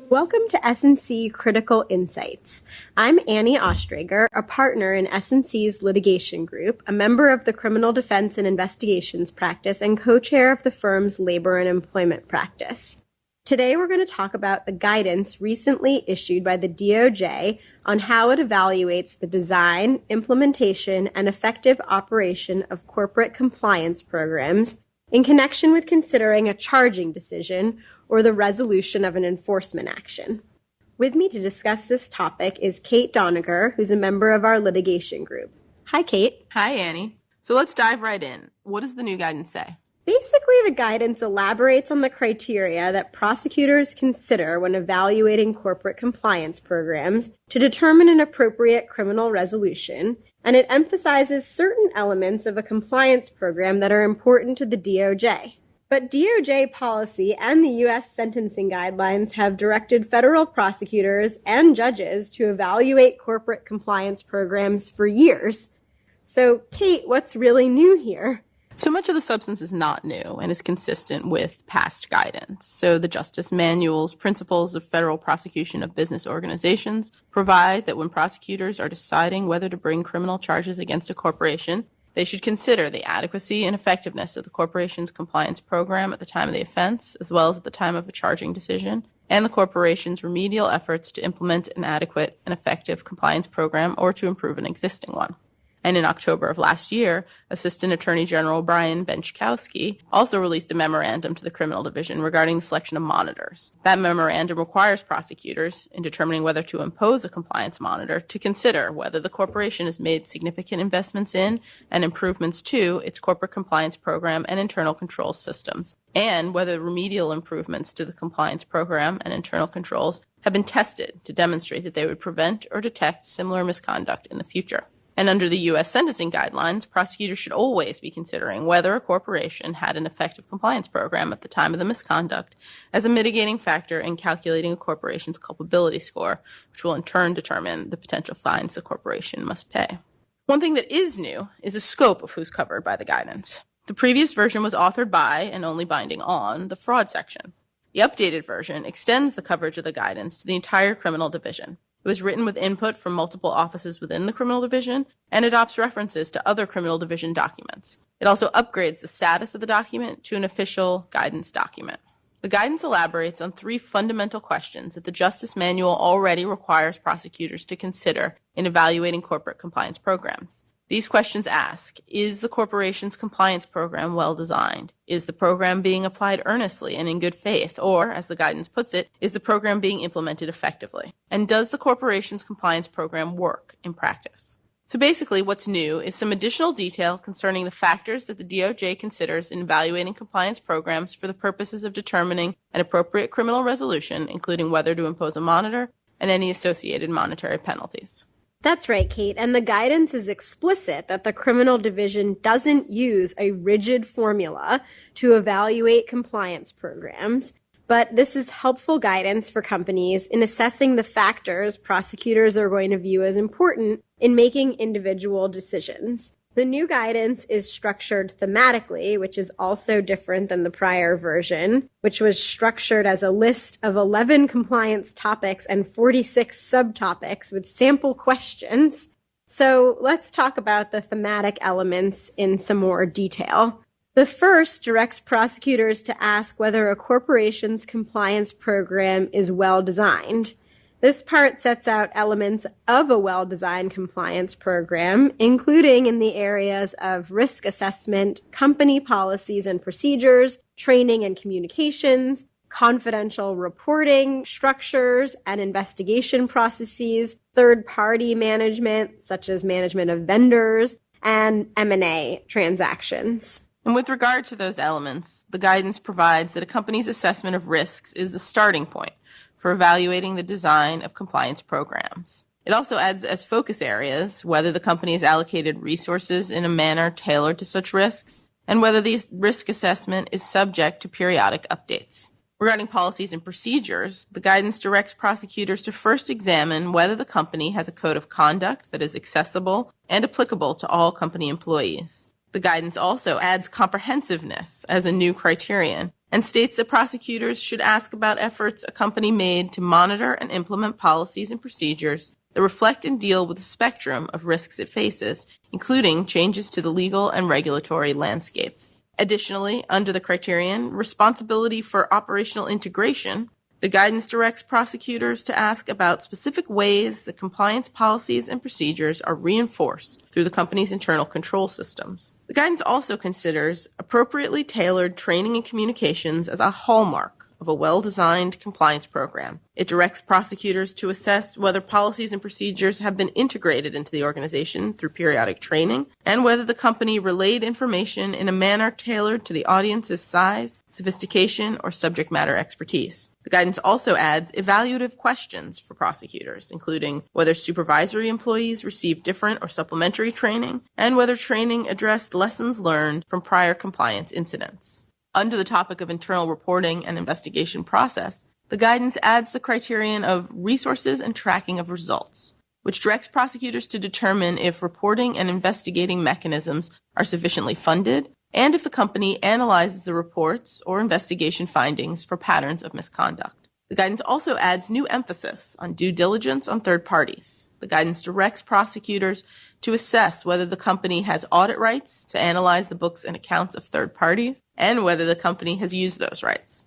Welcome to S&C Critical Insights. I'm Annie Ostrager, a partner in S&C's Litigation Group, a member of the Criminal Defense and Investigations Practice, and co-chair of the firm's Labor and Employment Practice. Today we're going to talk about the guidance recently issued by the DOJ on how it evaluates the design, implementation, and effective operation of corporate compliance programs in connection with considering a charging decision or the resolution of an enforcement action. With me to discuss this topic is Kate Doniger, who's a member of our litigation group. Hi, Kate. Hi, Annie. So let's dive right in. What does the new guidance say? Basically, the guidance elaborates on the criteria that prosecutors consider when evaluating corporate compliance programs to determine an appropriate criminal resolution, and it emphasizes certain elements of a compliance program that are important to the DOJ. But DOJ policy and the U.S. sentencing guidelines have directed federal prosecutors and judges to evaluate corporate compliance programs for years. So, Kate, what's really new here? So much of the substance is not new and is consistent with past guidance. So the Justice Manual's Principles of Federal Prosecution of Business Organizations provide that when prosecutors are deciding whether to bring criminal charges against a corporation, they should consider the adequacy and effectiveness of the corporation's compliance program at the time of the offense, as well as at the time of a charging decision, and the corporation's remedial efforts to implement an adequate and effective compliance program or to improve an existing one. And in October of last year, Assistant Attorney General Brian Benczkowski also released a memorandum to the Criminal Division regarding the selection of monitors. That memorandum requires prosecutors, in determining whether to impose a compliance monitor, to consider whether the corporation has made significant investments in and improvements to its corporate compliance program and internal control systems, and whether remedial improvements to the compliance program and internal controls have been tested to demonstrate that they would prevent or detect similar misconduct in the future. And under the U.S. sentencing guidelines, prosecutors should always be considering whether a corporation had an effective compliance program at the time of the misconduct as a mitigating factor in calculating a corporation's culpability score, which will in turn determine the potential fines the corporation must pay. One thing that is new is the scope of who's covered by the guidance. The previous version was authored by, and only binding on, the fraud section. The updated version extends the coverage of the guidance to the entire criminal division. It was written with input from multiple offices within the criminal division and adopts references to other criminal division documents. It also upgrades the status of the document to an official guidance document. The guidance elaborates on three fundamental questions that the Justice Manual already requires prosecutors to consider in evaluating corporate compliance programs. These questions ask, is the corporation's compliance program well designed? Is the program being applied earnestly and in good faith? Or, as the guidance puts it, is the program being implemented effectively? And does the corporation's compliance program work in practice? So basically, what's new is some additional detail concerning the factors that the DOJ considers in evaluating compliance programs for the purposes of determining an appropriate criminal resolution, including whether to impose a monitor and any associated monetary penalties. That's right, Kate, and the guidance is explicit that the criminal division doesn't use a rigid formula to evaluate compliance programs, but this is helpful guidance for companies in assessing the factors prosecutors are going to view as important in making individual decisions. The new guidance is structured thematically, which is also different than the prior version, which was structured as a list of 11 compliance topics and 46 subtopics with sample questions. So let's talk about the thematic elements in some more detail. The first directs prosecutors to ask whether a corporation's compliance program is well designed. This part sets out elements of a well-designed compliance program, including in the areas of risk assessment, company policies and procedures, training and communications, confidential reporting structures and investigation processes, third-party management, such as management of vendors, and M&A transactions. And with regard to those elements, the guidance provides that a company's assessment of risks is the starting point for evaluating the design of compliance programs. It also adds as focus areas whether the company has allocated resources in a manner tailored to such risks, and whether the risk assessment is subject to periodic updates. Regarding policies and procedures, the guidance directs prosecutors to first examine whether the company has a code of conduct that is accessible and applicable to all company employees. The guidance also adds comprehensiveness as a new criterion and states that prosecutors should ask about efforts a company made to monitor and implement policies and procedures that reflect and deal with the spectrum of risks it faces, including changes to the legal and regulatory landscapes. Additionally, under the criterion responsibility for operational integration, the guidance directs prosecutors to ask about specific ways that compliance policies and procedures are reinforced through the company's internal control systems. The guidance also considers appropriately tailored training and communications as a hallmark of a well-designed compliance program. It directs prosecutors to assess whether policies and procedures have been integrated into the organization through periodic training, and whether the company relayed information in a manner tailored to the audience's size, sophistication, or subject matter expertise. The guidance also adds evaluative questions for prosecutors, including whether supervisory employees received different or supplementary training, and whether training addressed lessons learned from prior compliance incidents. Under the topic of internal reporting and investigation process, the guidance adds the criterion of resources and tracking of results, which directs prosecutors to determine if reporting and investigating mechanisms are sufficiently funded, and if the company analyzes the reports or investigation findings for patterns of misconduct. The guidance also adds new emphasis on due diligence on third parties. The guidance directs prosecutors to assess whether the company has audit rights to analyze the books and accounts of third parties, and whether the company has used those rights.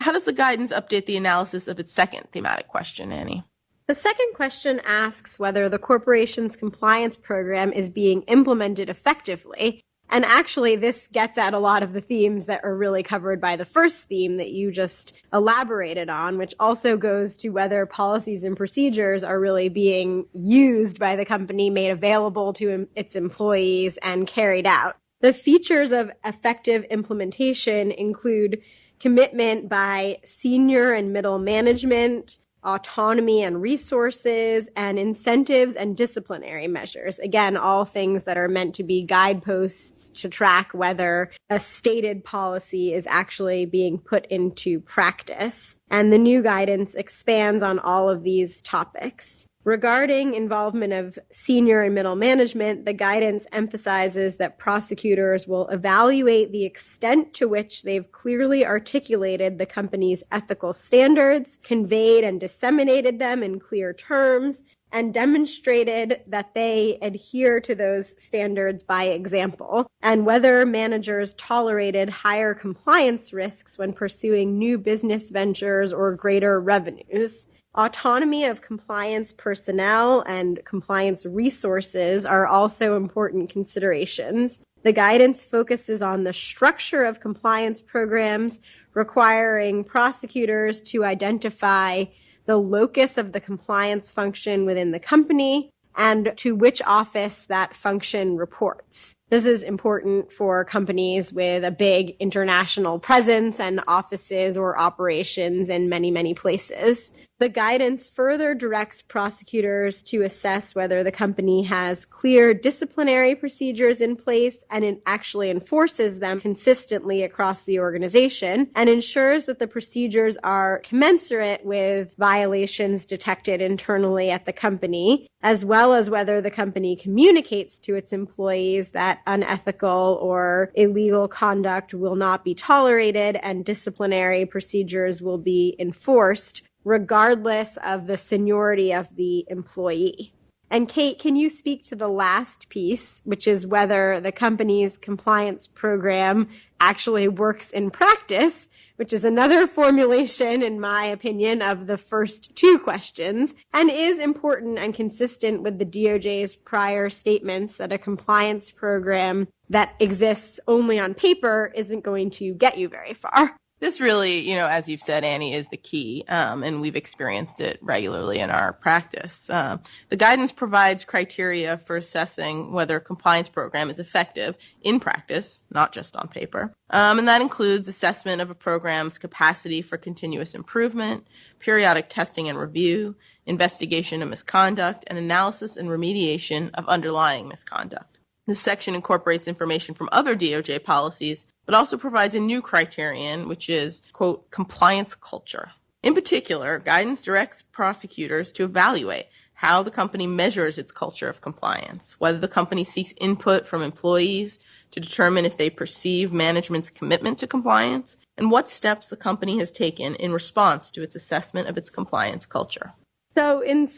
How does the guidance update the analysis of its second thematic question, Annie? The second question asks whether the corporation's compliance program is being implemented effectively. And actually, this gets at a lot of the themes that are really covered by the first theme that you just elaborated on, which also goes to whether policies and procedures are really being used by the company, made available to its employees, and carried out. The features of effective implementation include commitment by senior and middle management, autonomy and resources, and incentives and disciplinary measures. Again, all things that are meant to be guideposts to track whether a stated policy is actually being put into practice. And the new guidance expands on all of these topics. Regarding involvement of senior and middle management, the guidance emphasizes that prosecutors will evaluate the extent to which they've clearly articulated the company's ethical standards, conveyed and disseminated them in clear terms, and demonstrated that they adhere to those standards by example, and whether managers tolerated higher compliance risks when pursuing new business ventures or greater revenues. Autonomy of compliance personnel and compliance resources are also important considerations. The guidance focuses on the structure of compliance programs, requiring prosecutors to identify the locus of the compliance function within the company and to which office that function reports. This is important for companies with a big international presence and offices or operations in many, many places. The guidance further directs prosecutors to assess whether the company has clear disciplinary procedures in place and it actually enforces them consistently across the organization, and ensures that the procedures are commensurate with violations detected internally at the company, as well as whether the company communicates to its employees that unethical or illegal conduct will not be tolerated and disciplinary procedures will be enforced regardless of the seniority of the employee. And Kate, can you speak to the last piece, which is whether the company's compliance program actually works in practice, which is another formulation, in my opinion, of the first two questions, and is important and consistent with the DOJ's prior statements that a compliance program that exists only on paper isn't going to get you very far. This really, as you've said, Annie, is the key, and we've experienced it regularly in our practice. The guidance provides criteria for assessing whether a compliance program is effective in practice, not just on paper. And that includes assessment of a program's capacity for continuous improvement, periodic testing and review, investigation of misconduct, and analysis and remediation of underlying misconduct. This section incorporates information from other DOJ policies, but also provides a new criterion, which is, quote, compliance culture. In particular, guidance directs prosecutors to evaluate how the company measures its culture of compliance, whether the company seeks input from employees to determine if they perceive management's commitment to compliance, and what steps the company has taken in response to its assessment of its compliance culture. So in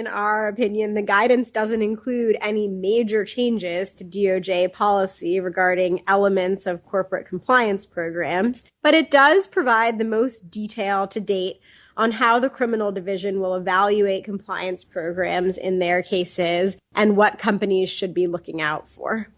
our opinion, the guidance doesn't include any major changes to DOJ policy regarding elements of corporate compliance programs, but it does provide the most detail to date on how the criminal division will evaluate compliance programs in their cases and what companies should be looking out for.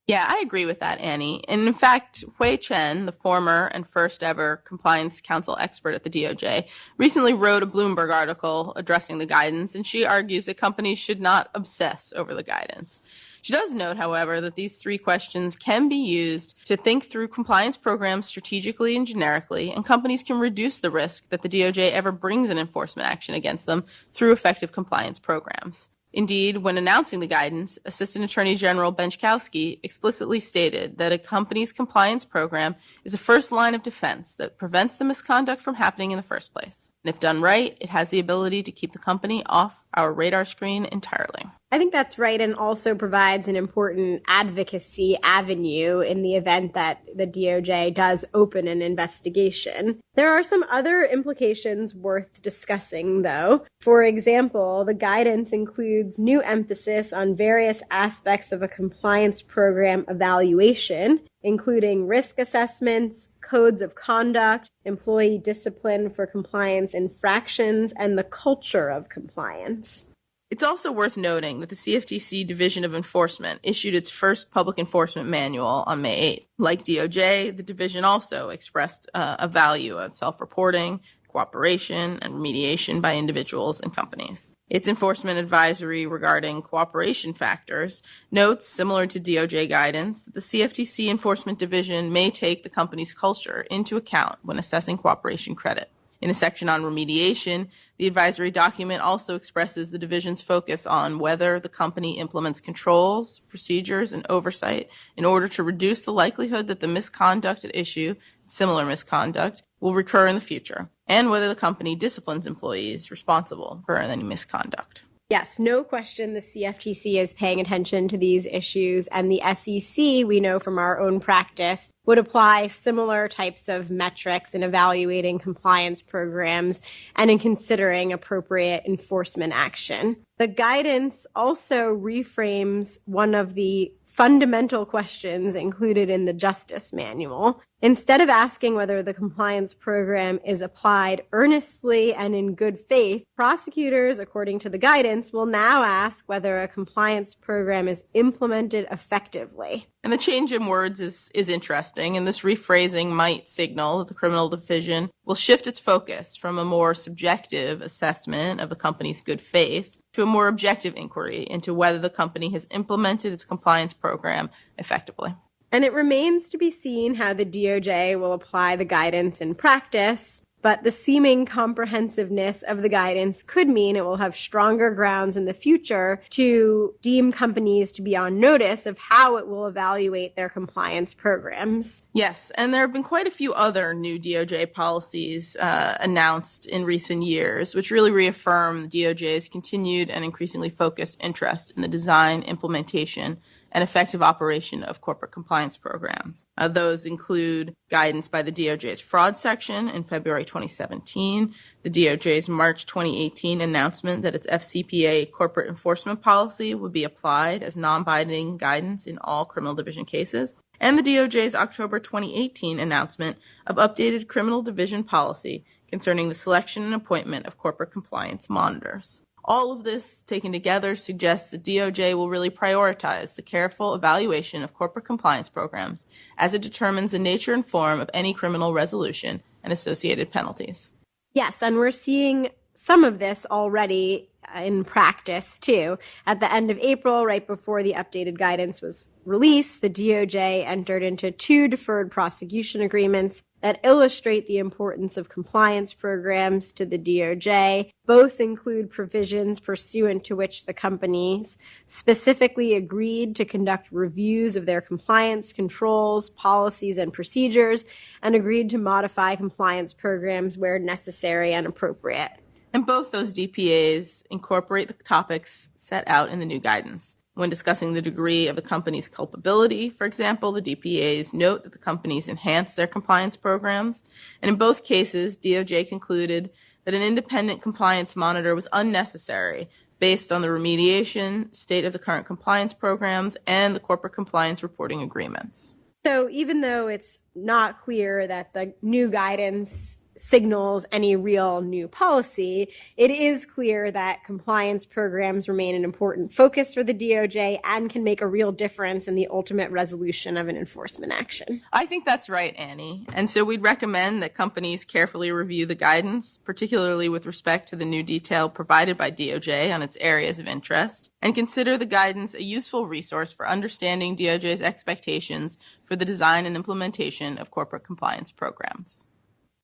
Yeah, I agree with that, Annie. And in fact, Hui Chen, the former and first ever compliance counsel expert at the DOJ, recently wrote a Bloomberg article addressing the guidance, and she argues that companies should not obsess over the guidance. She does note, however, that these 3 questions can be used to think through compliance programs strategically and generically, and companies can reduce the risk that the DOJ ever brings an enforcement action against them through effective compliance programs. Indeed, when announcing the guidance, Assistant Attorney General Benchkowski explicitly stated that a company's compliance program is a first line of defense that prevents the misconduct from happening in the first place. And if done right, it has the ability to keep the company off our radar screen entirely. I think that's right, and also provides an important advocacy avenue in the event that the DOJ does open an investigation. There are some other implications worth discussing, though. For example, the guidance includes new emphasis on various aspects of a compliance program evaluation, including risk assessments, codes of conduct, employee discipline for compliance infractions, and the culture of compliance. It's also worth noting that the CFTC Division of Enforcement issued its first public enforcement manual on May 8th. Like DOJ, the division also expressed a value of self-reporting, cooperation, and remediation by individuals and companies. Its enforcement advisory regarding cooperation factors notes, similar to DOJ guidance, that the CFTC Enforcement Division may take the company's culture into account when assessing cooperation credit. In a section on remediation, the advisory document also expresses the division's focus on whether the company implements controls, procedures, and oversight in order to reduce the likelihood that the misconduct at issue, similar misconduct, will recur in the future, and whether the company disciplines employees responsible for any misconduct. Yes, no question the CFTC is paying attention to these issues, and the SEC, we know from our own practice, would apply similar types of metrics in evaluating compliance programs and in considering appropriate enforcement action. The guidance also reframes one of the fundamental questions included in the Justice Manual. Instead of asking whether the compliance program is applied earnestly and in good faith, prosecutors, according to the guidance, will now ask whether a compliance program is implemented effectively. And the change in words is interesting, and this rephrasing might signal that the criminal division will shift its focus from a more subjective assessment of the company's good faith to a more objective inquiry into whether the company has implemented its compliance program effectively. And it remains to be seen how the DOJ will apply the guidance in practice, but the seeming comprehensiveness of the guidance could mean it will have stronger grounds in the future to deem companies to be on notice of how it will evaluate their compliance programs. Yes, and there have been quite a few other new DOJ policies announced in recent years, which really reaffirm the DOJ's continued and increasingly focused interest in the design, implementation, and effective operation of corporate compliance programs. Those include guidance by the DOJ's fraud section in February 2017, the DOJ's March 2018 announcement that its FCPA corporate enforcement policy would be applied as non-binding guidance in all criminal division cases, and the DOJ's October 2018 announcement of updated criminal division policy concerning the selection and appointment of corporate compliance monitors. All of this taken together suggests the DOJ will really prioritize the careful evaluation of corporate compliance programs as it determines the nature and form of any criminal resolution and associated penalties. Yes, and we're seeing some of this already in practice, too. At the end of April, right before the updated guidance was released, the DOJ entered into 2 deferred prosecution agreements that illustrate the importance of compliance programs to the DOJ. Both include provisions pursuant to which the companies specifically agreed to conduct reviews of their compliance controls, policies, and procedures, and agreed to modify compliance programs where necessary and appropriate. And both those DPAs incorporate the topics set out in the new guidance. When discussing the degree of the company's culpability, for example, the DPAs note that the companies enhance their compliance programs. And in both cases, DOJ concluded that an independent compliance monitor was unnecessary based on the remediation, state of the current compliance programs, and the corporate compliance reporting agreements. So even though it's not clear that the new guidance signals any real new policy, it is clear that compliance programs remain an important focus for the DOJ and can make a real difference in the ultimate resolution of an enforcement action. I think that's right, Annie. And so we'd recommend that companies carefully review the guidance, particularly with respect to the new detail provided by DOJ on its areas of interest, and consider the guidance a useful resource for understanding DOJ's expectations for the design and implementation of corporate compliance programs.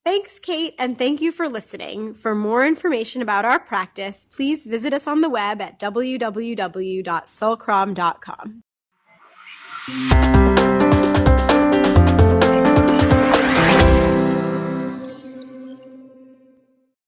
Thanks, Kate, and thank you for listening. For more information about our practice, please visit us on the web at www.sulcrom.com.